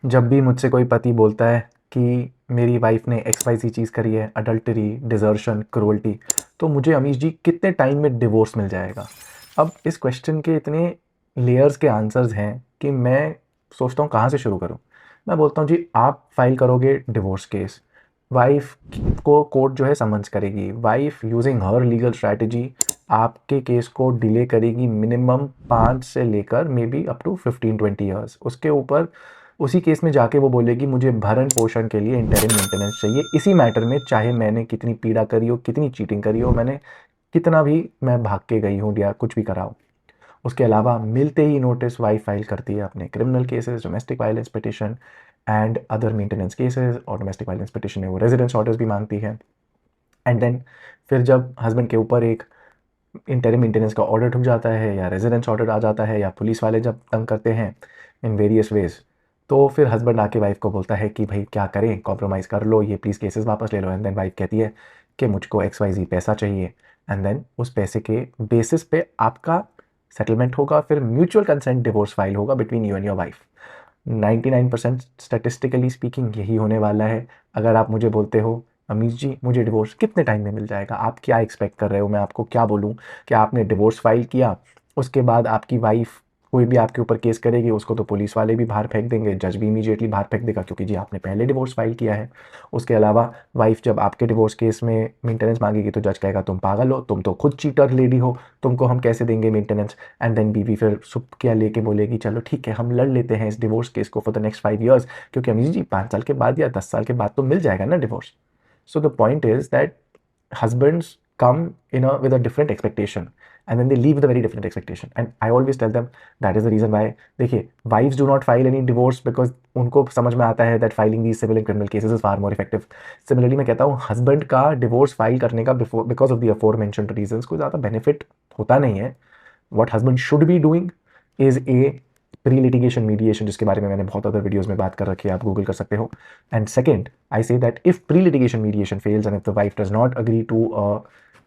जब भी मुझसे कोई पति बोलता है कि मेरी वाइफ ने एक्स वाई ज़ी चीज़ करी है, अडल्टरी, डिज़र्शन, क्रूअल्टी, तो मुझे अमीश जी कितने टाइम में डिवोर्स मिल जाएगा? अब इस क्वेश्चन के इतने लेयर्स के आंसर्स हैं कि मैं सोचता हूँ कहाँ से शुरू करूँ? मैं बोलता हूँ जी आप फाइल करोगे डिवोर्स केस, वाइफ को कोर्ट जो है समन्स करेगी, wife using her legal strategy आपके केस को डिले करेगी मिनिमम 5 से लेकर may be up to 15-20 years. उसके ऊपर उसी केस में जाके वो बोलेगी मुझे भरण पोषण के लिए इंटरिम मेंटेनेंस चाहिए इसी मैटर में, चाहे मैंने कितनी पीड़ा करी हो, कितनी चीटिंग करी हो, मैंने कितना भी मैं भाग के गई हूँ या कुछ भी करा हो। उसके अलावा मिलते ही नोटिस वाइफ फाइल करती है अपने criminal cases, domestic violence petition and other maintenance cases, और डोमेस्टिक वायलेंस पिटिशन में वो रेजिडेंस ऑर्डर्स भी मांगती है। एंड देन फिर जब हस्बैंड के ऊपर एक इंटरिम मेंटेनेंस का ऑर्डर ठुक जाता है या रेजिडेंस ऑर्डर आ जाता है या पुलिस वाले जब तंग करते हैं इन वेरियस वेज, तो फिर हस्बैंड आके वाइफ को बोलता है कि भाई क्या करें, कॉम्प्रोमाइज़ कर लो, ये प्लीज़ केसेस वापस ले लो। एंड देन वाइफ कहती है कि मुझको एक्स वाई जी पैसा चाहिए। एंड देन उस पैसे के बेसिस पे आपका सेटलमेंट होगा, फिर म्यूचुअल कंसेंट डिवोर्स फाइल होगा between you and your wife. 99% statistically speaking यही होने वाला है। अगर आप मुझे बोलते हो अमीश जी मुझे डिवोर्स कितने टाइम में मिल जाएगा, आप क्या एक्सपेक्ट कर रहे हो मैं आपको क्या बोलूँ? कि आपने डिवोर्स फाइल किया, उसके बाद आपकी वाइफ कोई भी आपके ऊपर केस करेगी, उसको तो पुलिस वाले भी बाहर फेंक देंगे, जज भी इमीडिएटली बाहर फेंक देगा क्योंकि जी आपने पहले डिवोर्स फाइल किया है। उसके अलावा वाइफ जब आपके डिवोर्स केस में मेंटेनेंस मांगेगी तो जज कहेगा तुम पागल हो, तुम तो खुद चीटर लेडी हो, तुमको हम कैसे देंगे मेंटेनेंस? एंड देन बीवी फिर सुप क्या लेके बोलेगी चलो ठीक है हम लड़ लेते हैं इस डिवोर्स केस को फॉर द नेक्स्ट 5 ईयर्स, क्योंकि अमीश जी 5 साल के बाद या 10 साल के बाद तो मिल जाएगा ना divorce. So the point is that husbands come with a different expectation, and then they leave with a very different expectation, and I always tell them that is the reason why, देखिए, wives do not file any divorce because उनको समझ में आता है that filing these civil and criminal cases is far more effective. Similarly मैं कहता हूँ husband का divorce file करने का because of the aforementioned reasons कोई ज़्यादा benefit होता नहीं है। what husband should be doing is a pre litigation mediation, जिसके बारे में मैंने बहुत अदर वीडियोस में बात कर रखी है, आप गूगल कर सकते हो। And second, I say that if pre litigation mediation fails and if the wife does not agree to a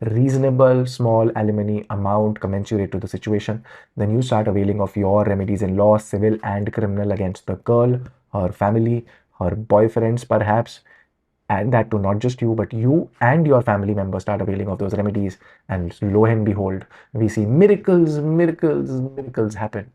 reasonable small alimony amount commensurate to the situation, then you start availing of your remedies in law, civil and criminal against the girl, her family, her boyfriends perhaps, and that too not just you but you and your family members start availing of those remedies, and lo and behold we see miracles happen.